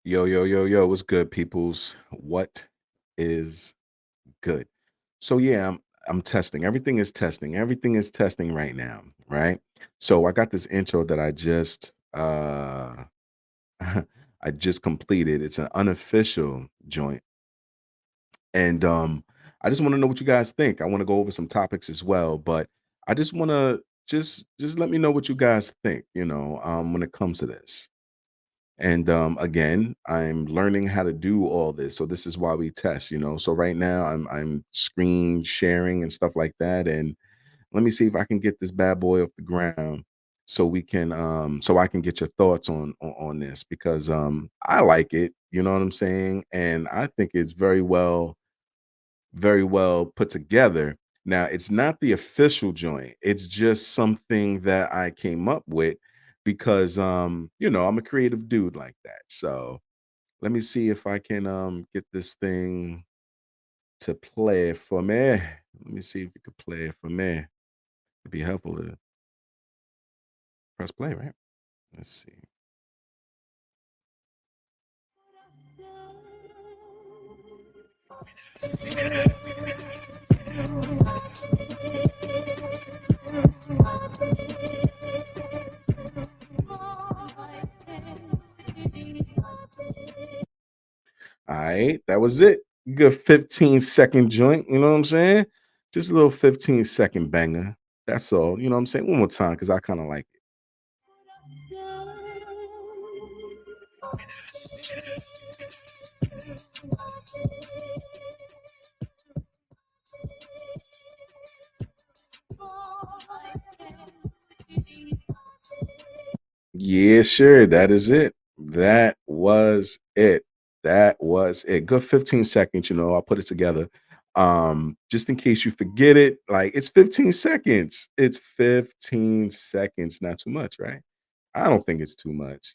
Yo, yo, yo, yo, what's good, peoples? What is good? So yeah, I'm testing. Everything is testing. Everything is testing right now, right? So I got this intro that I just I just completed. It's an unofficial joint. And I just want to know what you guys think. I want to go over some topics as well, but I just want to just let me know what you guys think, when it comes to this. And again, I'm learning how to do all this. So this is why we test. So right now I'm screen sharing and stuff like that. And let me see if I can get this bad boy off the ground so we can so I can get your thoughts on this because I like it, you know what I'm saying? And I think it's very well put together. Now, it's not the official joint. It's just something that I came up with because I'm a creative dude like that. So, let me see if I can get this thing to play for me. Let me see if it could play it for me. It'd be helpful to press play, right? Let's see. All right, that was it. Good 15-second joint, you know what I'm saying? Just a little 15-second banger. That's all. You know what I'm saying? One more time because I kind of like it. Yeah, sure. That is it. That was it. That was it. Good 15 seconds, I'll put it together. Just in case you forget it, like it's 15 seconds. It's 15 seconds. Not too much, right? I don't think it's too much.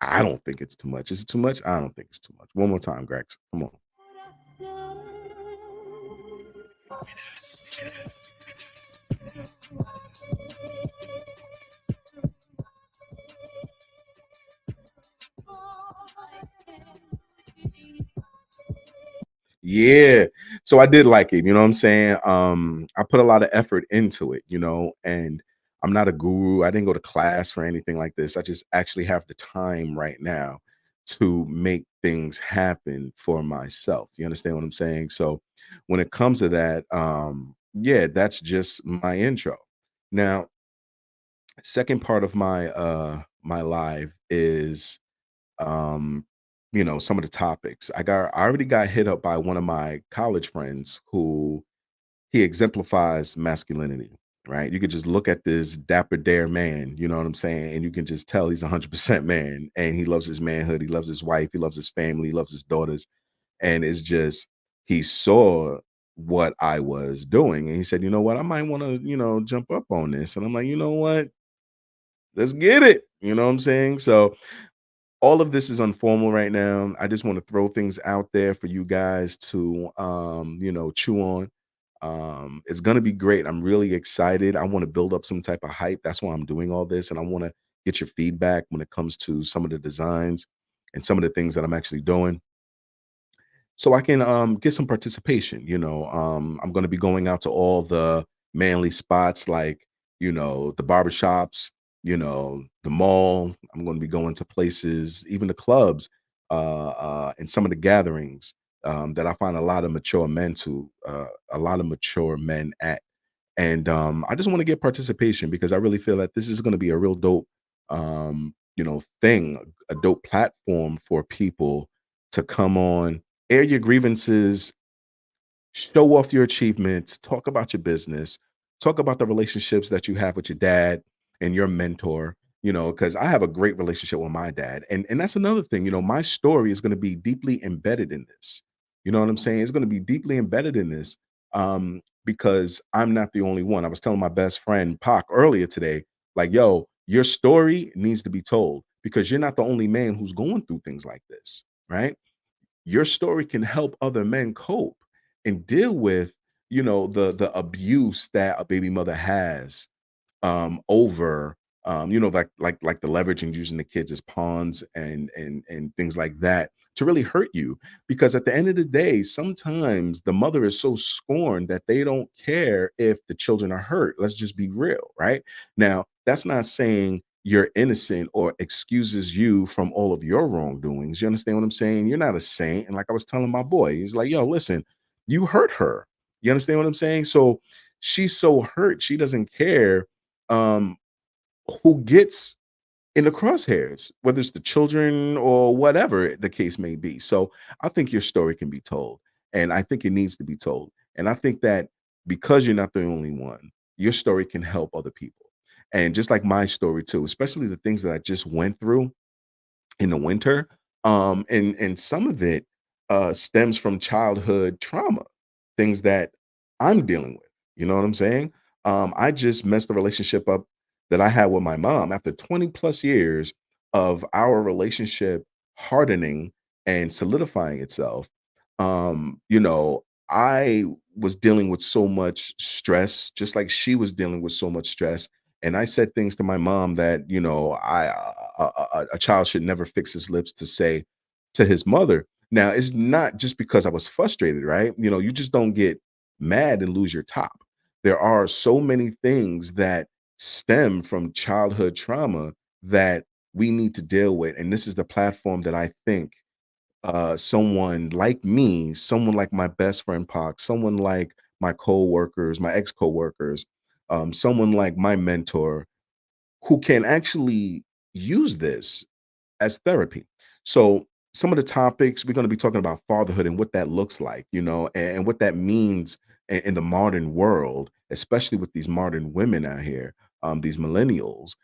I don't think it's too much. Is it too much? I don't think it's too much. One more time, Grex. Come on. Yeah. So I did like it, you know what I'm saying? I put a lot of effort into it, and I'm not a guru. I didn't go to class for anything like this. I just actually have the time right now to make things happen for myself. You understand what I'm saying? So when it comes to that, yeah, that's just my intro. Now, second part of my live is some of the topics. I already got hit up by one of my college friends who he exemplifies masculinity, right? You could just look at this dapper dare man, you know what I'm saying? And you can just tell he's 100% man and he loves his manhood, he loves his wife, he loves his family, he loves his daughters. And it's just he saw what I was doing and he said, "You know what? I might want to, jump up on this." And I'm like, "You know what? Let's get it." You know what I'm saying? So all of this is informal right now. I just want to throw things out there for you guys to chew on. It's gonna be great. I'm really excited. I want to build up some type of hype. That's why I'm doing all this. And I want to get your feedback when it comes to some of the designs and some of the things that I'm actually doing so I can get some participation. I'm going to be going out to all the manly spots like the barbershops, the mall. I'm going to be going to places, even the clubs, and some of the gatherings that I find a lot of mature men at. And I just want to get participation because I really feel that this is going to be a real dope, thing, a dope platform for people to come on, air your grievances, show off your achievements, talk about your business, talk about the relationships that you have with your dad and your mentor. Because I have a great relationship with my dad, and that's another thing. My story is going to be deeply embedded in this. You know what I'm saying? It's going to be deeply embedded in this because I'm not the only one. I was telling my best friend Pac earlier today, like, "Yo, your story needs to be told because you're not the only man who's going through things like this, right? Your story can help other men cope and deal with the abuse that a baby mother has over like the leverage and using the kids as pawns and things like that to really hurt you. Because at the end of the day, sometimes the mother is so scorned that they don't care if the children are hurt. Let's just be real, right? Now, that's not saying you're innocent or excuses you from all of your wrongdoings. You understand what I'm saying? You're not a saint. And like I was telling my boy, he's like, yo, listen, you hurt her. You understand what I'm saying? So she's so hurt, she doesn't care um who gets in the crosshairs, whether it's the children or whatever the case may be. So I think your story can be told, and I think it needs to be told. And I think that because you're not the only one, your story can help other people. And just like my story too, especially the things that I just went through in the winter, and some of it stems from childhood trauma, things that I'm dealing with. You know what I'm saying? I just messed the relationship up that I had with my mom after 20 plus years of our relationship hardening and solidifying itself. I was dealing with so much stress, just like she was dealing with so much stress. And I said things to my mom that, a child should never fix his lips to say to his mother. Now, it's not just because I was frustrated, right? You just don't get mad and lose your top. There are so many things that stem from childhood trauma that we need to deal with. And this is the platform that I think someone like me, someone like my best friend Pac, someone like my co-workers, my ex-co-workers, someone like my mentor who can actually use this as therapy. So some of the topics we're going to be talking about fatherhood and what that looks like, and what that means in the modern world, especially with these modern women out here, these millennials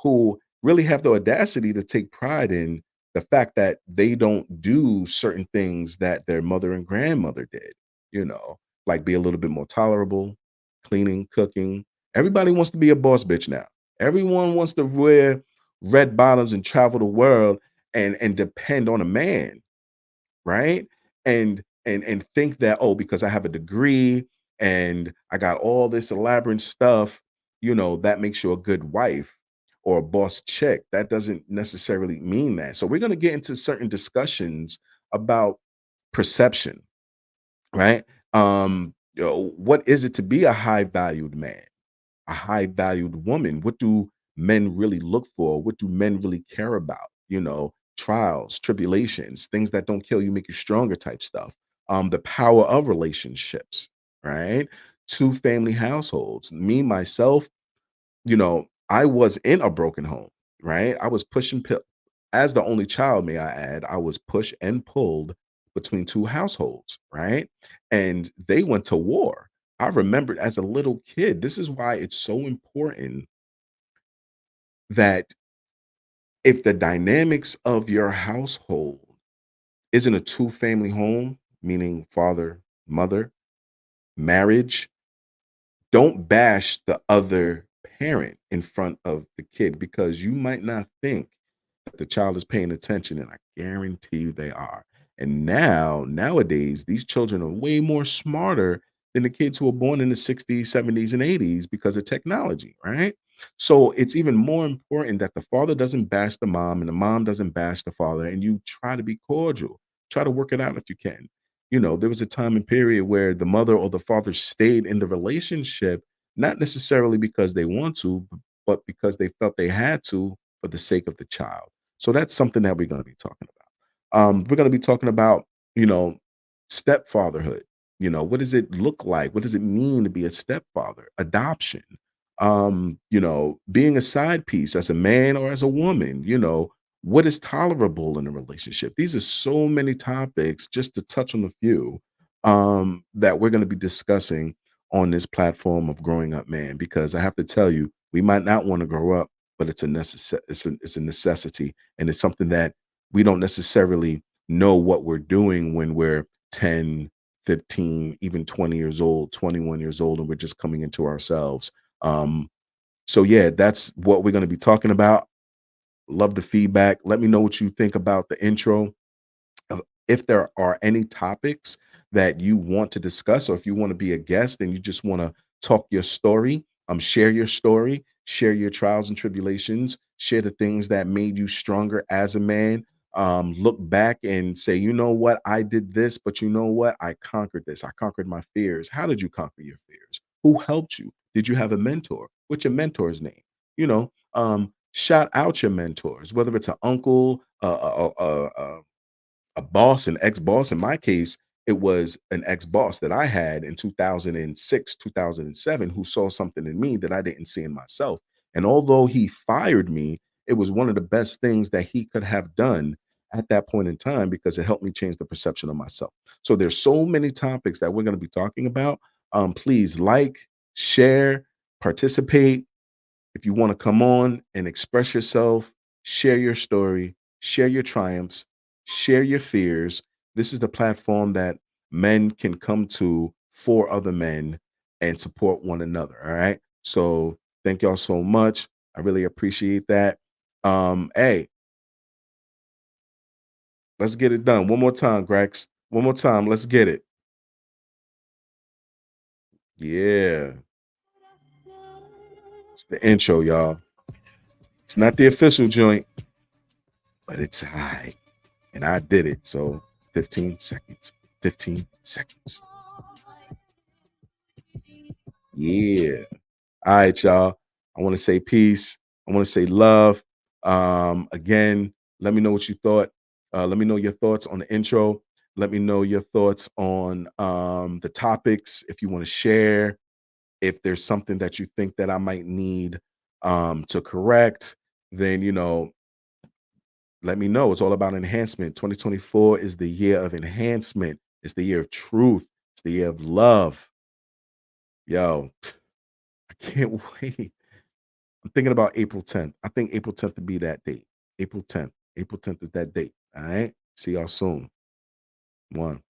who really have the audacity to take pride in the fact that they don't do certain things that their mother and grandmother did, you know, like be a little bit more tolerable, cleaning, cooking. Everybody wants to be a boss bitch now. Everyone wants to wear red bottoms and travel the world and depend on a man, right? And think that, oh, because I have a degree and I got all this elaborate stuff, that makes you a good wife or a boss chick. That doesn't necessarily mean that. So we're going to get into certain discussions about perception, right? What is it to be a high valued man? A high valued woman? What do men really look for? What do men really care about? Trials, tribulations, things that don't kill you, make you stronger type stuff. The power of relationships, right? Two family households. Me, myself, I was in a broken home, right? I was as the only child, may I add, I was pushed and pulled between two households, right? And they went to war. I remembered as a little kid. This is why it's so important that if the dynamics of your household isn't a two family home, meaning father, mother, marriage, don't bash the other parent in front of the kid because you might not think that the child is paying attention, and I guarantee you they are. And nowadays, these children are way more smarter than the kids who were born in the 60s, 70s, and 80s because of technology, right? So it's even more important that the father doesn't bash the mom and the mom doesn't bash the father, and you try to be cordial. Try to work it out if you can. There was a time and period where the mother or the father stayed in the relationship, not necessarily because they want to, but because they felt they had to for the sake of the child. So that's something that we're going to be talking about. We're going to be talking about, you know, stepfatherhood. What does it look like? What does it mean to be a stepfather? Adoption. Being a side piece as a man or as a woman. What is tolerable in a relationship? These are so many topics, just to touch on a few, that we're going to be discussing on this platform of Growing Up Man. Because I have to tell you, we might not want to grow up, but it's a necessity, and it's something that we don't necessarily know what we're doing when we're 10, 15, even 20 years old, 21 years old, and we're just coming into ourselves. So yeah, that's what we're going to be talking about. Love the feedback. Let me know what you think about the intro. If there are any topics that you want to discuss, or if you want to be a guest and you just want to talk your story, share your story, share your trials and tribulations, share the things that made you stronger as a man. Look back and say, you know what, I did this, but you know what, I conquered this. I conquered my fears. How did you conquer your fears? Who helped you? Did you have a mentor? What's your mentor's name? Shout out your mentors, whether it's an uncle, a boss, an ex-boss. In my case, it was an ex-boss that I had in 2006, 2007, who saw something in me that I didn't see in myself. And although he fired me, it was one of the best things that he could have done at that point in time because it helped me change the perception of myself. So there's so many topics that we're going to be talking about. Please like, share, participate. If you want to come on and express yourself, share your story, share your triumphs, share your fears, this is the platform that men can come to for other men and support one another. All right. So thank y'all so much. I really appreciate that. Hey, let's get it done. One more time, Grex. One more time. Let's get it. Yeah. It's the intro, y'all. It's not the official joint, but it's high. And I did it. So 15 seconds. 15 seconds. Yeah. All right, y'all. I want to say peace. I want to say love. Again, let me know what you thought. Let me know your thoughts on the intro. Let me know your thoughts on the topics. If you want to share, if there's something that you think that I might need to correct, then let me know. It's all about enhancement. 2024 is the year of enhancement. It's the year of truth. It's the year of love. Yo, I can't wait. I'm thinking about April 10th. I think April 10th to be that date. April 10th. April 10th is that date. All right. See y'all soon. One.